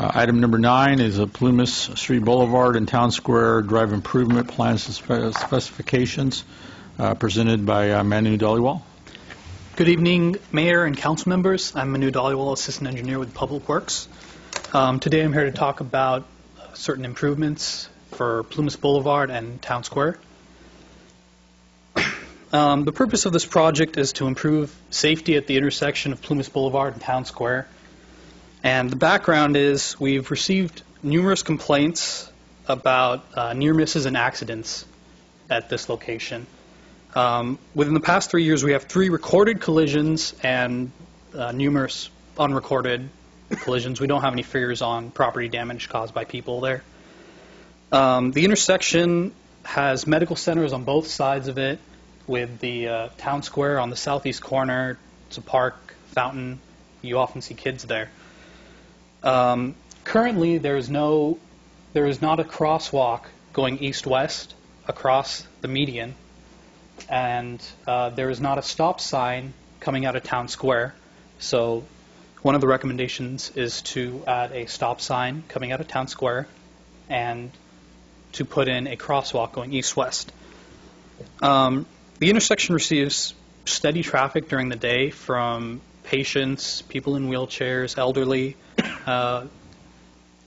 Item number 9 is a Plumas Street Boulevard and Town Square Drive Improvement Plans and Specifications presented by Manu Dhaliwal. Good evening, Mayor and Council members. I'm Manu Dhaliwal, Assistant Engineer with Public Works. Today I'm here to talk about certain improvements for Plumas Boulevard and Town Square. The purpose of this project is to improve safety at the intersection of Plumas Boulevard and Town Square. And the background is we've received numerous complaints about near misses and accidents at this location. Within the past 3 years, we have 3 recorded collisions and numerous unrecorded collisions. We don't have any figures on property damage caused by people there. The intersection has medical centers on both sides of it, with the Town Square on the southeast corner. It's a park, fountain. You often see kids there. Currently, there is not a crosswalk going east-west across the median, and there is not a stop sign coming out of Town Square. So one of the recommendations is to add a stop sign coming out of Town Square and to put in a crosswalk going east-west. The intersection receives steady traffic during the day from patients, people in wheelchairs, elderly,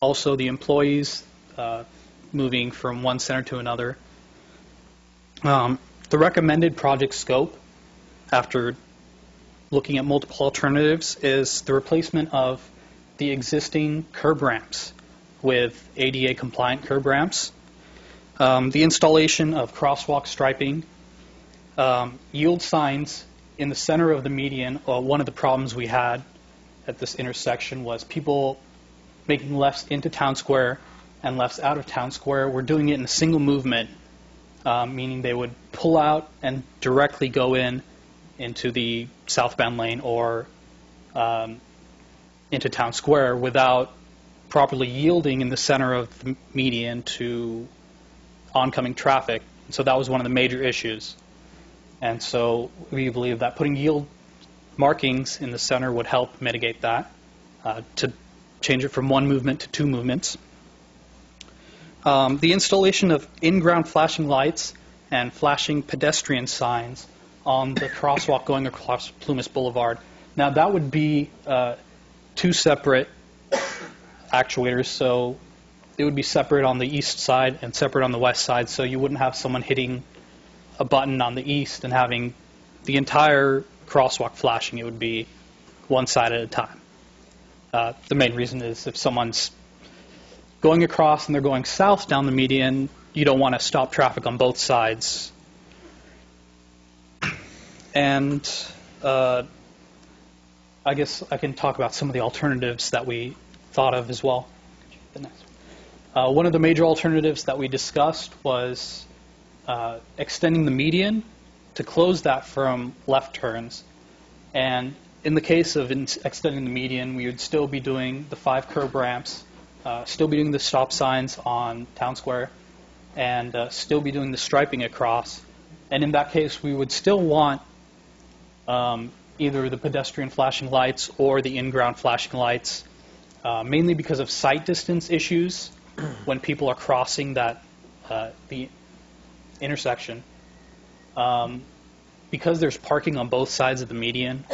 also the employees moving from one center to another. The recommended project scope, after looking at multiple alternatives, is the replacement of the existing curb ramps with ADA compliant curb ramps, the installation of crosswalk striping, yield signs in the center of the median. One of the problems we had at this intersection was people making lefts into Town Square and lefts out of Town Square. We're doing it in a single movement, meaning they would pull out and directly go into the southbound lane or into Town Square without properly yielding in the center of the median to oncoming traffic. So that was one of the major issues. And so we believe that putting yield markings in the center would help mitigate that, to change it from one movement to 2 movements. The installation of in-ground flashing lights and flashing pedestrian signs on the crosswalk going across Plumas Boulevard. Now that would be 2 separate actuators, so it would be separate on the east side and separate on the west side, so you wouldn't have someone hitting a button on the east and having the entire crosswalk flashing. It would be one side at a time. The main reason is if someone's going across and they're going south down the median, you don't want to stop traffic on both sides. And I guess I can talk about some of the alternatives that we thought of as well. The next one. One of the major alternatives that we discussed was extending the median to close that from left turns. And in the case of extending the median, we would still be doing the 5 curb ramps, still be doing the stop signs on Town Square, and still be doing the striping across. And in that case, we would still want either the pedestrian flashing lights or the in-ground flashing lights, mainly because of sight distance issues when people are crossing that the intersection. Because there's parking on both sides of the median,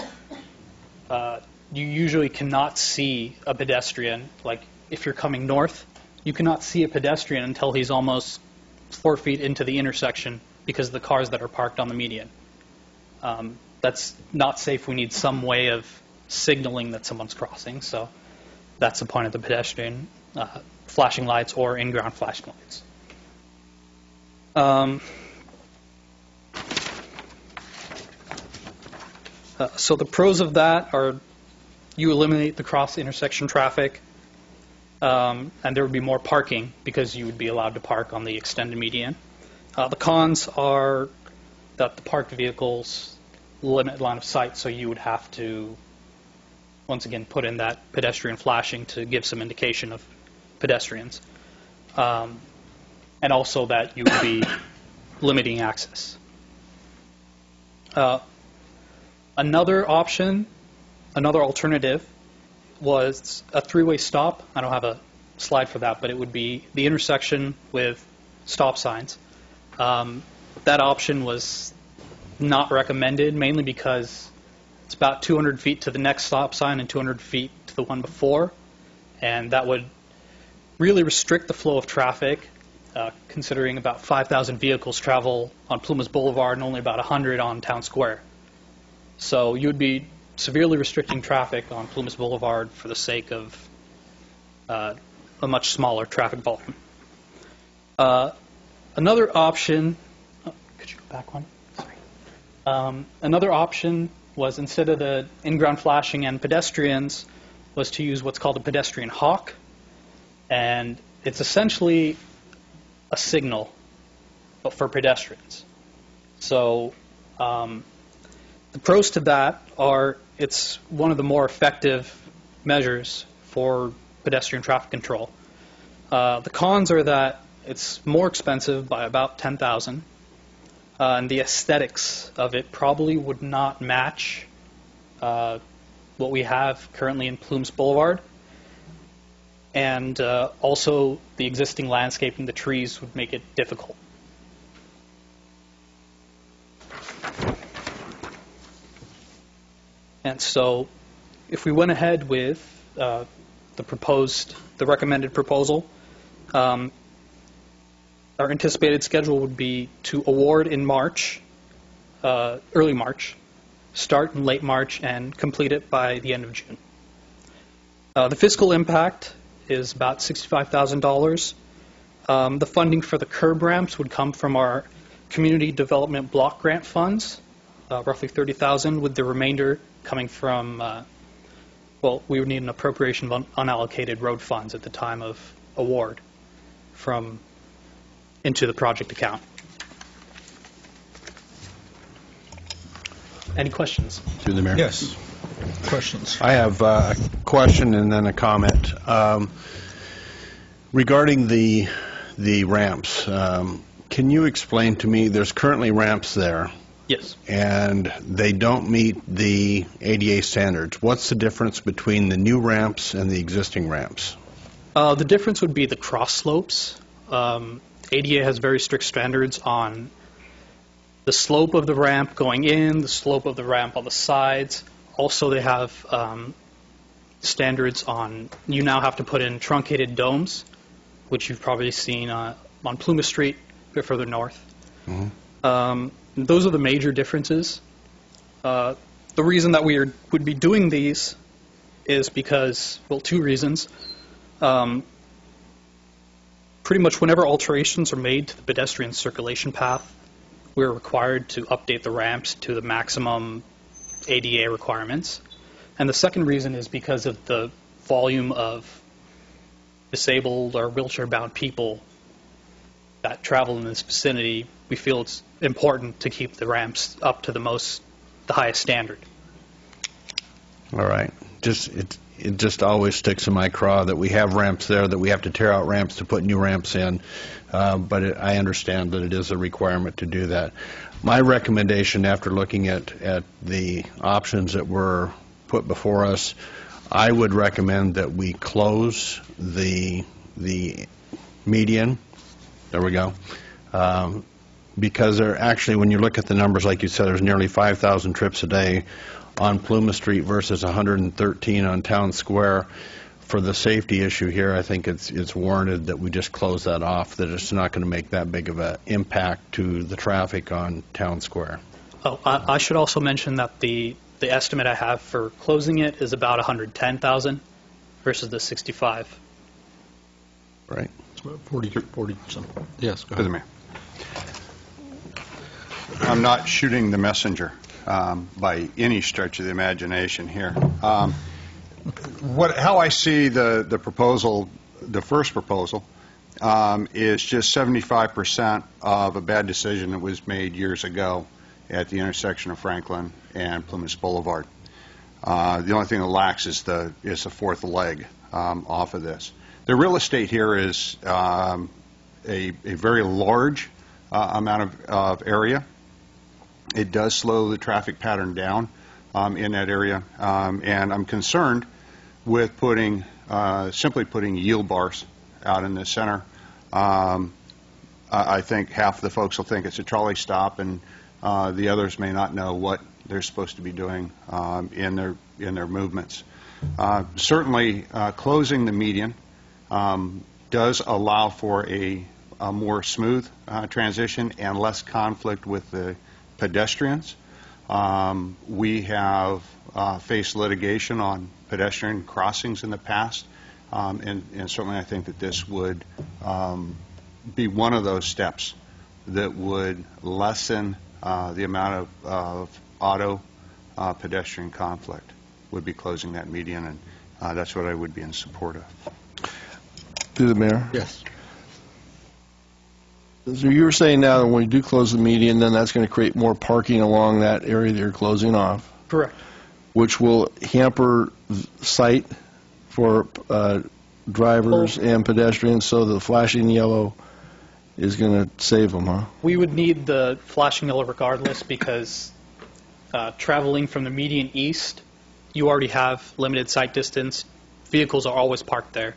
you usually cannot see a pedestrian. Like if you're coming north, you cannot see a pedestrian until he's almost 4 feet into the intersection because of the cars that are parked on the median. That's not safe. We need some way of signaling that someone's crossing, so that's the point of the pedestrian flashing lights or in-ground flashing lights. So the pros of that are you eliminate the cross-intersection traffic, and there would be more parking because you would be allowed to park on the extended median. The cons are that the parked vehicles limit line of sight, so you would have to, once again, put in that pedestrian flashing to give some indication of pedestrians. And also that you would be limiting access. Another option, another alternative, was a three-way stop. I don't have a slide for that, but it would be the intersection with stop signs. That option was not recommended, mainly because it's about 200 feet to the next stop sign and 200 feet to the one before, and that would really restrict the flow of traffic, considering about 5,000 vehicles travel on Plumas Boulevard and only about 100 on Town Square. So you would be severely restricting traffic on Plumas Boulevard for the sake of a much smaller traffic volume. Another option, could you go back one? Sorry. Another option was, instead of the in-ground flashing and pedestrians, was to use what's called a pedestrian hawk. And it's essentially a signal, but for pedestrians. So the pros to that are it's one of the more effective measures for pedestrian traffic control. The cons are that it's more expensive by about $10,000, and the aesthetics of it probably would not match what we have currently in Plumas Boulevard. And also, the existing landscaping, the trees, would make it difficult. And so, if we went ahead with the recommended proposal, our anticipated schedule would be to award in March, early March, start in late March, and complete it by the end of June. The fiscal impact is about $65,000. The funding for the curb ramps would come from our community development block grant funds, roughly $30,000, with the remainder coming from, well, we would need an appropriation of unallocated road funds at the time of award from into the project account. Any questions? Through the mayor. Yes. Questions? I have a question and then a comment. Regarding the ramps, can you explain to me, there's currently ramps there, Yes. and they don't meet the ADA standards. What's the difference between the new ramps and the existing ramps? The difference would be the cross slopes. ADA has very strict standards on the slope of the ramp going in, the slope of the ramp on the sides. Also, they have standards on, you now have to put in truncated domes, which you've probably seen on Plumas Street, a bit further north. Mm-hmm. Those are the major differences. The reason that we would be doing these is because, well, two reasons. Pretty much whenever alterations are made to the pedestrian circulation path, we're required to update the ramps to the maximum ADA requirements. And the second reason is because of the volume of disabled or wheelchair-bound people that travel in this vicinity. We feel it's important to keep the ramps up to the highest standard. All right. It just always sticks in my craw that we have ramps there, that we have to tear out ramps to put new ramps in. But I understand that it is a requirement to do that. My recommendation, after looking at the options that were put before us, I would recommend that we close the median. There we go. Because there actually, when you look at the numbers, like you said, there's nearly 5,000 trips a day on Plumas Street versus 113 on Town Square. For the safety issue here, I think it's warranted that we just close that off, that it's not going to make that big of an impact to the traffic on Town Square. Oh, I should also mention that the estimate I have for closing it is about 110,000 versus the 65. Right. It's about 40%. Yes, go To the ahead. mayor. I'm not shooting the messenger by any stretch of the imagination here. How I see the proposal, the first proposal, is just 75% of a bad decision that was made years ago at the intersection of Franklin and Plumas Boulevard. The only thing that lacks is the fourth leg off of this. The real estate here is a very large amount of area. It does slow the traffic pattern down in that area, and I'm concerned with simply putting yield bars out in the center. I think half the folks will think it's a trolley stop, and the others may not know what they're supposed to be doing in their movements. Certainly, closing the median does allow for a more smooth transition and less conflict with the pedestrians. We have faced litigation on pedestrian crossings in the past, and certainly I think that this would be one of those steps that would lessen the amount of auto pedestrian conflict, would be closing that median, and that's what I would be in support of. Through the mayor. Yes. So you were saying now that when you do close the median, then that's going to create more parking along that area that you're closing off, Correct. which will hamper sight for drivers and pedestrians, so the flashing yellow is going to save them, huh? We would need the flashing yellow regardless because traveling from the median east, you already have limited sight distance. Vehicles are always parked there.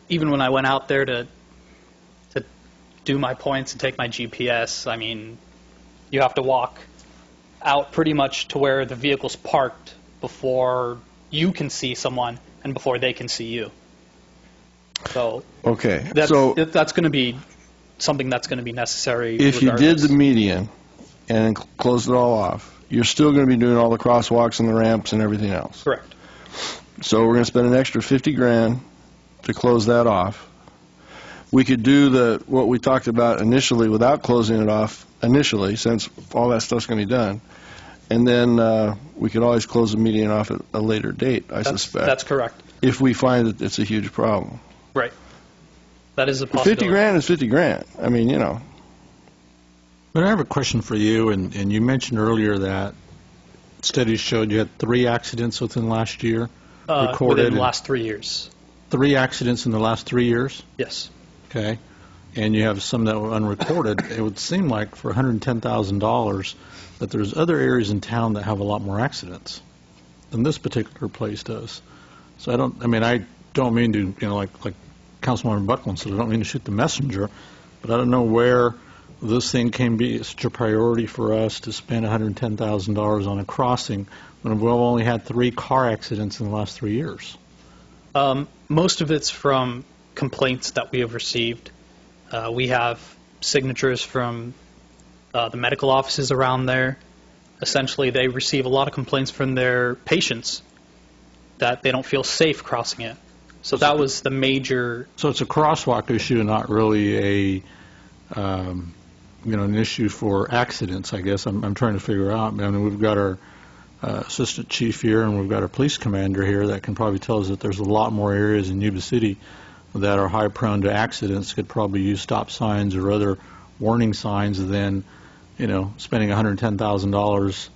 Even when I went out there to do my points and take my GPS, I mean, you have to walk out pretty much to where the vehicle's parked before you can see someone and before they can see you. So Okay. that's So going to be something that's going to be necessary. if you did regardless. the median and closed it all off, you're still going to be doing all the crosswalks and the ramps and everything else. Correct. So we're going to spend an extra $50,000 to close that off. We could do what we talked about initially without closing it off initially, since all that stuff's going to be done. And then we could always close the median off at a later date, I suspect. That's correct. If we find that it's a huge problem. Right. That is a possibility. $50,000 is $50,000. I mean, you know. But I have a question for you, and you mentioned earlier that studies showed you had 3 accidents within last year recorded. Within the last 3 years. 3 accidents in the last 3 years? Yes. Okay. And you have some that were unrecorded. It would seem like for $110,000 that there's other areas in town that have a lot more accidents than this particular place does. So I don't mean to, like Councilman Buckland said, I don't mean to shoot the messenger, but I don't know where this thing can be such a priority for us to spend $110,000 on a crossing when we've only had 3 car accidents in the last 3 years. Most of it's from complaints that we have received. We have signatures from the medical offices around there. Essentially, they receive a lot of complaints from their patients that they don't feel safe crossing it. So that was the major. So it's a crosswalk issue, not really an issue for accidents, I guess. I'm trying to figure out. I mean, we've got our assistant chief here, and we've got our police commander here that can probably tell us that there's a lot more areas in Yuba City that are high prone to accidents, could probably use stop signs or other warning signs than, spending $110,000,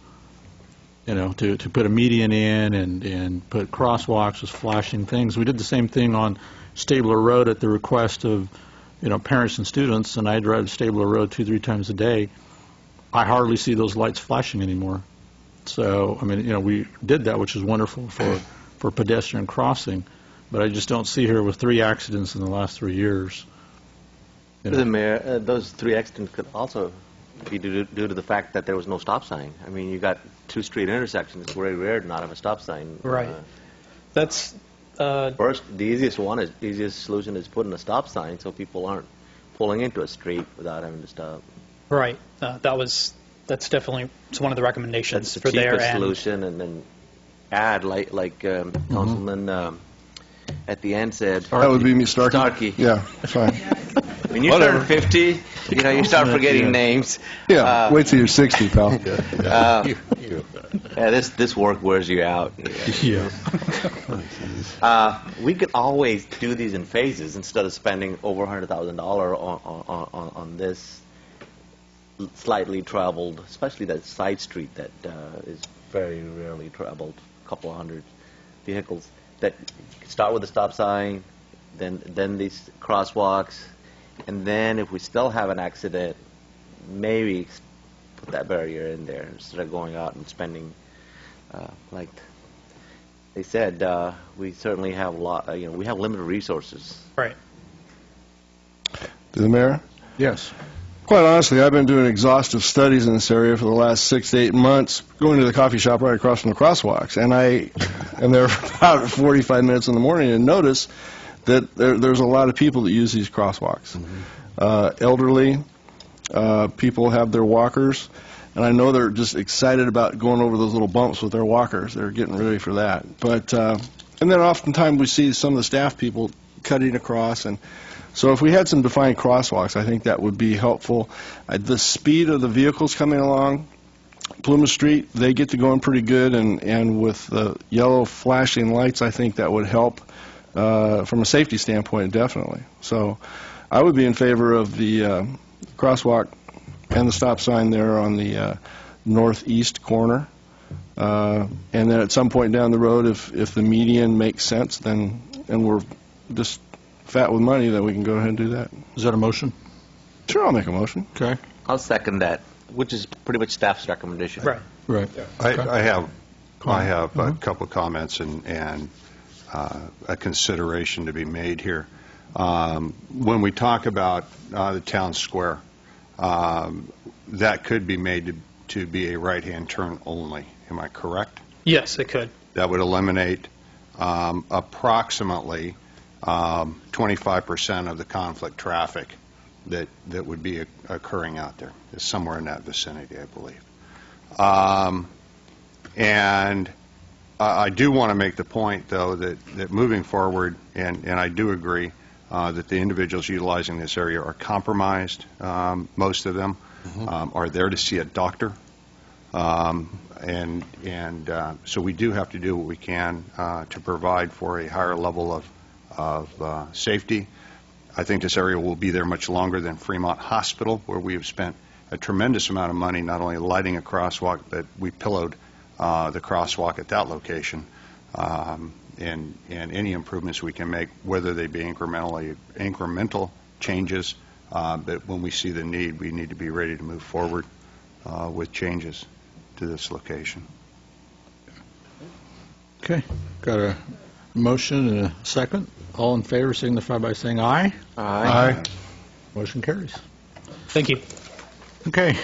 to put a median in and put crosswalks with flashing things. We did the same thing on Stabler Road at the request of, parents and students, and I drive Stabler Road 2-3 times a day. I hardly see those lights flashing anymore. So, we did that, which is wonderful for pedestrian crossing. But I just don't see here with 3 accidents in the last 3 years. The Mayor, those 3 accidents could also be due to the fact that there was no stop sign. I mean, you got 2 street intersections. It's very rare to not have a stop sign. Right. That's first. The easiest solution is putting a stop sign so people aren't pulling into a street without having to stop. right. That's definitely one of the recommendations That's the for their cheapest end. solution, and then add like Councilman at the end said. That would be me, Starkey. Starkey. Yeah, fine. When you Whatever. turn 50, you start forgetting names. Yeah, wait till you're 60, pal. This work wears you out. Yeah. We could always do these in phases instead of spending over $100,000 on this slightly traveled, especially that side street that is very rarely traveled, a couple of hundred vehicles. That you could start with a stop sign, then these crosswalks, and then if we still have an accident, maybe put that barrier in there instead of going out and spending like they said, we certainly have a lot, we have limited resources. Right. To the mayor? Yes. Quite honestly, I've been doing exhaustive studies in this area for the last 6 to 8 months, going to the coffee shop right across from the crosswalks. And I am there for about 45 minutes in the morning and notice that there's a lot of people that use these crosswalks. Elderly, people have their walkers, and I know they're just excited about going over those little bumps with their walkers. They're getting ready for that. But and then oftentimes we see some of the staff people cutting across, and so if we had some defined crosswalks, I think that would be helpful. The speed of the vehicles coming along Plymouth Street, they get to going pretty good, and with the yellow flashing lights, I think that would help from a safety standpoint, definitely. So I would be in favor of the crosswalk and the stop sign there on the northeast corner. And then at some point down the road, if the median makes sense, then, and we're just fat with money, then we can go ahead and do that. Is that a motion? Sure, I'll make a motion. Okay. I'll second that, which is pretty much staff's recommendation. Right. Right. I have a couple of comments and a consideration to be made here. When we talk about the town square, that could be made to be a right-hand turn only. Am I correct? Yes, it could. That would eliminate approximately 25% of the conflict traffic that would be occurring out there. It's somewhere in that vicinity, I believe. And I do want to make the point, though, that moving forward, and I do agree that the individuals utilizing this area are compromised. Most of them are there to see a doctor. And so we do have to do what we can to provide for a higher level of safety. I think this area will be there much longer than Fremont Hospital, where we have spent a tremendous amount of money not only lighting a crosswalk, but we pillowed the crosswalk at that location. And any improvements we can make, whether they be incremental changes, but when we see the need, we need to be ready to move forward with changes to this location. Okay. Got a motion and a second. All in favor signify by saying aye. Aye. Motion carries. Thank you. Okay.